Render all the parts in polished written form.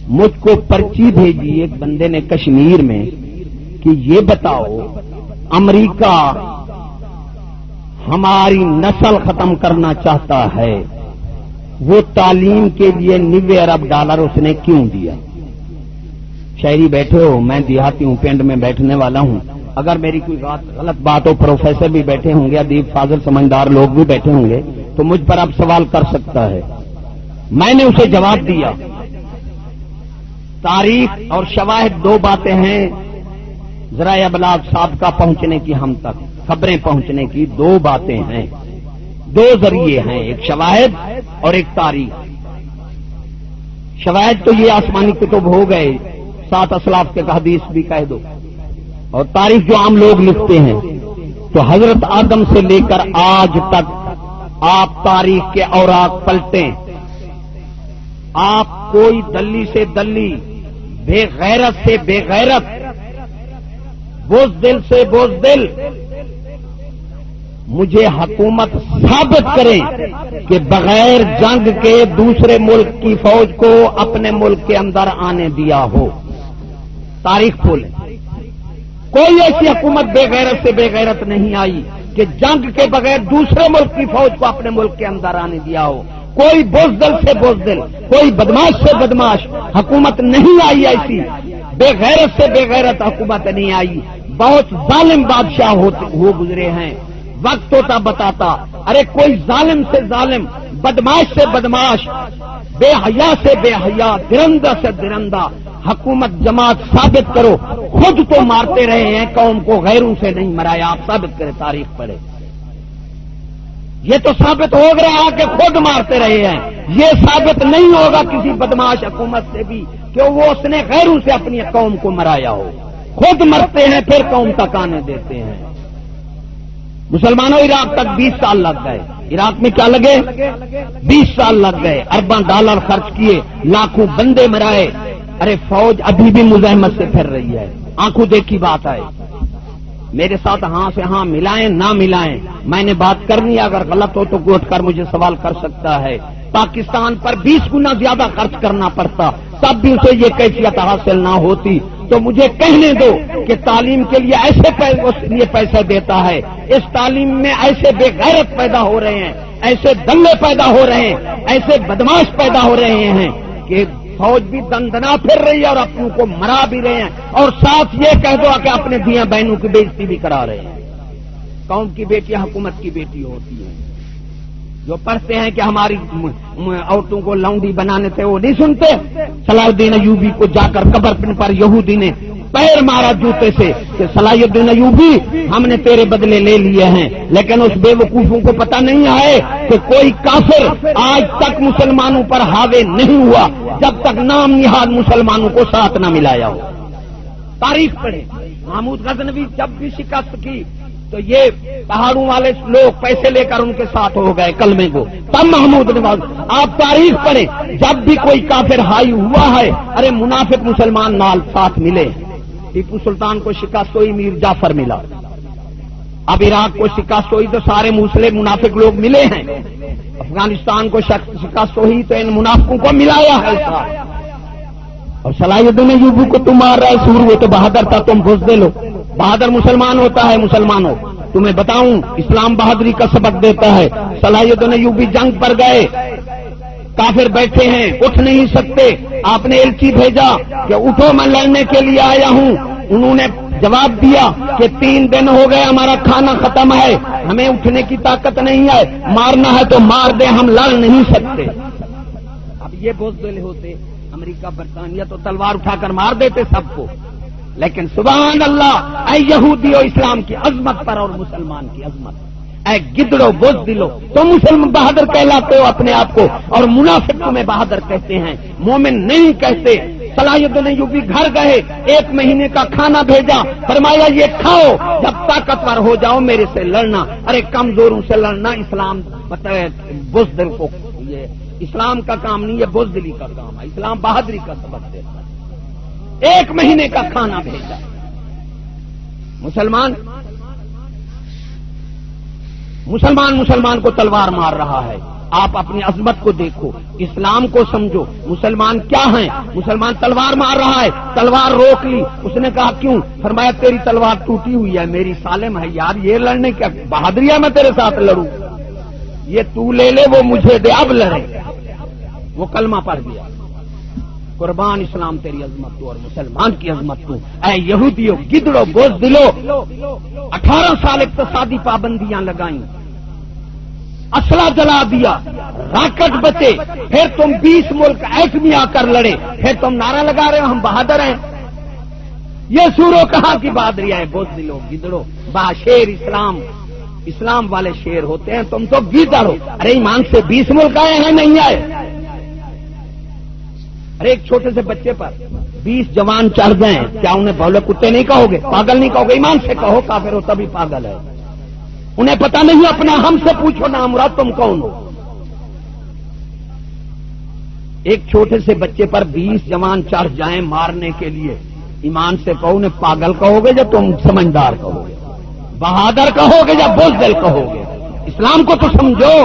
مجھ کو پرچی بھیجی ایک بندے نے کشمیر میں کہ یہ بتاؤ امریکہ ہماری نسل ختم کرنا چاہتا ہے، وہ تعلیم کے لیے 90 ارب ڈالر اس نے کیوں دیا؟ شہری بیٹھے ہو، میں دیہاتی ہوں، پنڈ میں بیٹھنے والا ہوں، اگر میری کوئی غلط بات ہو، پروفیسر بھی بیٹھے ہوں گے، ادیب فاضل سمجھدار لوگ بھی بیٹھے ہوں گے، تو مجھ پر اب سوال کر سکتا ہے۔ میں نے اسے جواب دیا، تاریخ اور شواہد دو باتیں ہیں ذرائع ابلاغ سابقہ پہنچنے کی، ہم تک خبریں پہنچنے کی دو باتیں ہیں، دو ذریعے ہیں، ایک شواہد اور ایک تاریخ۔ شواہد تو یہ آسمانی کتب ہو گئے، 7 اسلاف کے حدیث بھی کہہ دو، اور تاریخ جو عام لوگ لکھتے ہیں، تو حضرت آدم سے لے کر آج تک آپ تاریخ کے اوراق پلٹیں، آپ کوئی دلی سے دلی، بے غیرت سے بے غیرت، بزدل سے بزدل مجھے حکومت ثابت کرے کہ بغیر جنگ کے دوسرے ملک کی فوج کو اپنے ملک کے اندر آنے دیا ہو۔ تاریخ کھولیں، کوئی ایسی حکومت بے غیرت سے بے غیرت نہیں آئی کہ جنگ کے بغیر دوسرے ملک کی فوج کو اپنے ملک کے اندر آنے دیا ہو۔ کوئی بزدل سے بزدل، کوئی بدماش سے بدماش حکومت نہیں آئی ایسی، بے غیرت سے بے غیرت حکومت نہیں آئی۔ بہت ظالم بادشاہ ہو گزرے ہیں، وقت ہوتا بتاتا، ارے کوئی ظالم سے ظالم، بدماش سے بدماش، بے حیا سے بے حیا، درندہ سے درندہ حکومت جماعت ثابت کرو۔ خود تو مارتے رہے ہیں قوم کو، غیروں سے نہیں مرایا، آپ ثابت کریں، تاریخ پڑھے۔ یہ تو ثابت ہو گیا کہ خود مارتے رہے ہیں، یہ ثابت نہیں ہوگا کسی بدماش حکومت سے بھی کہ وہ اس نے غیروں سے اپنی قوم کو مرایا ہو۔ خود مرتے ہیں پھر قوم تک آنے دیتے ہیں۔ مسلمانوں عراق تک 20 سال لگ گئے، عراق میں کیا لگے؟ 20 سال لگ گئے، ارباں ڈالر خرچ کیے، لاکھوں بندے مرائے، ارے فوج ابھی بھی مزاحمت سے پھر رہی ہے۔ آنکھوں دیکھی بات ہے، میرے ساتھ ہاں سے ہاں ملائیں نہ ملائیں، میں نے بات کرنی، اگر غلط ہو تو اٹھ کر مجھے سوال کر سکتا ہے۔ پاکستان پر 20 گنا زیادہ خرچ کرنا پڑتا، تب بھی اسے یہ کیفیت حاصل نہ ہوتی، تو مجھے کہنے دو کہ تعلیم کے لیے ایسے پیسہ دیتا ہے، اس تعلیم میں ایسے بے غیرت پیدا ہو رہے ہیں، ایسے دلے پیدا ہو رہے ہیں، ایسے بدماش پیدا ہو رہے ہیں کہ فوج بھی دندنا پھر رہی ہے اور اپنوں کو مرا بھی رہے ہیں، اور ساتھ یہ کہہ دو کہ اپنے دیاں بہنوں کی بےزتی بھی کرا رہے ہیں۔ قوم کی بیٹی حکومت کی بیٹی ہوتی ہے، جو پڑھتے ہیں کہ ہماری عورتوں کو لونڈی بنانے تھے وہ نہیں سنتے۔ صلاح الدین ایوبی کو جا کر قبر پر یہودی نے پیر مارا جوتے سے کہ صلاح الدین ایوبی ہم نے تیرے بدلے لے لیے ہیں، لیکن اس بے وقوفوں کو پتہ نہیں ہے کہ کوئی کافر آج تک مسلمانوں پر حاوی نہیں ہوا جب تک نام نہاد مسلمانوں کو ساتھ نہ ملایا ہو۔ تاریخ پڑھیں، محمود غزنوی جب بھی شکست کی تو یہ پہاڑوں والے لوگ پیسے لے کر ان کے ساتھ ہو گئے کلمے کو، تب محمود نواز۔ آپ تاریخ پڑھیں، جب بھی کوئی کافر ہائی ہوا ہے، ارے منافق مسلمان نال ساتھ ملے۔ ٹیپو سلطان کو شکست ہوئی، میر جعفر ملا، اب عراق کو شکست ہوئی تو سارے موسلے منافق لوگ ملے ہیں، افغانستان کو شکست ہوئی تو ان منافقوں کو ملایا ہے ساتھ۔ اور صلاح الدین ایوبی کو تم مار رہے سور، وہ تو بہادر تھا، تم بزدل ہو۔ بہادر مسلمان ہوتا ہے، مسلمانوں تمہیں بتاؤں اسلام بہادری کا سبق دیتا ہے۔ صلاح الدین ایوبی جنگ پر گئے، کافر بیٹھے ہیں اٹھ نہیں سکتے، آپ نے ایلچی بھیجا کہ اٹھو میں لڑنے کے لیے آیا ہوں، انہوں نے جواب دیا کہ 3 دن ہو گئے ہمارا کھانا ختم ہے، ہمیں اٹھنے کی طاقت نہیں ہے، مارنا ہے تو مار دیں، ہم لڑ نہیں سکتے۔ اب یہ بزدل ہوتے امریکہ برطانیہ تو تلوار اٹھا کر مار دیتے سب کو، لیکن سبحان اللہ، اے یہودی و اسلام کی عظمت پر اور مسلمان کی عظمت، اے گدڑو بزدلو، تم مسلمان بہادر کہلاتے ہو اپنے آپ کو، اور منافق تمہیں بہادر کہتے ہیں، مومن نہیں کہتے۔ صلاح الدین ایوبی گھر گئے، 1 مہینے کا کھانا بھیجا، فرمایا یہ کھاؤ، جب طاقتور ہو جاؤ میرے سے لڑنا۔ ارے کمزوروں سے لڑنا اسلام بزدل کو، یہ اسلام کا کام نہیں، یہ بزدلی کا کام ہے، اسلام بہادری کا سبق دیتا ہے۔ 1 مہینے کا کھانا بھیجا۔ مسلمان کو تلوار مار رہا ہے، آپ اپنی عظمت کو دیکھو، اسلام کو سمجھو، مسلمان کیا ہیں؟ مسلمان تلوار مار رہا ہے، تلوار روک لی، اس نے کہا کیوں؟ فرمایا تیری تلوار ٹوٹی ہوئی ہے، میری سالم ہے یار، یہ لڑنے کیا بہادری ہے میں تیرے ساتھ لڑوں؟ یہ تو لے لے وہ مجھے دے، اب لڑے۔ وہ کلمہ پڑھ گیا۔ قربان اسلام تیری عظمت تو اور مسلمان کی عظمت تو، اے یہودیوں گدڑو بزدلو، 18 سال اقتصادی پابندیاں لگائیں، اسلحہ جلا دیا، راکٹ بچے، پھر تم 20 ملک ایٹمی آ کر لڑے، پھر تم نعرہ لگا رہے ہو ہم بہادر ہیں۔ یہ سورو کہاں کی بہادری ہے؟ بزدلو گدڑو، شیر اسلام والے شیر ہوتے ہیں، تم تو گدڑ ہو۔ ارے ایمان سے 20 ملک آئے ہیں نہیں آئے؟ ارے ایک چھوٹے سے بچے پر 20 جوان چڑھ گئے، کیا انہیں بولے کتے نہیں کہو گے؟ پاگل نہیں کہو گے؟ ایمان سے کہو کافر ہو تبھی پاگل ہے، انہیں پتہ نہیں اپنا، ہم سے پوچھو نا مراد تم کون ہو؟ ایک چھوٹے سے بچے پر 20 جوان چڑھ جائیں مارنے کے لیے، ایمان سے کہو انہیں پاگل کہو گے یا تم سمجھدار کہو گے؟ بہادر کہو گے یا بزدل کہو گے؟ اسلام کو تو سمجھو۔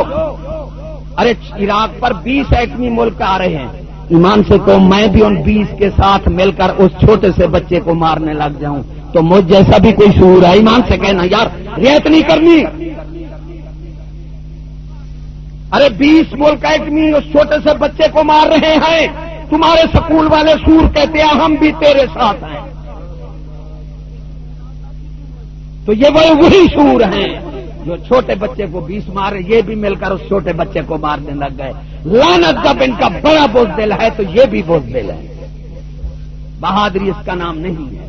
ارے عراق پر 20 ایٹمی ملک آ رہے ہیں، ایمان سے کہو میں بھی ان 20 کے ساتھ مل کر اس چھوٹے سے بچے کو مارنے لگ جاؤں تو مجھ جیسا بھی کوئی شعور ہے؟ ایمان سے کہنا یار ریت نہیں کرنی۔ ارے 20 ملک ایٹمی اس چھوٹے سے بچے کو مار رہے ہیں، تمہارے سکول والے سور کہتے ہیں ہم بھی تیرے ساتھ ہیں، تو یہ وہی شعور ہیں جو چھوٹے بچے کو 20 مارے، یہ بھی مل کر اس چھوٹے بچے کو مارنے لگ گئے۔ لعنت جب ان کا بڑا بزدل ہے تو یہ بھی بزدل ہے، بہادری اس کا نام نہیں ہے۔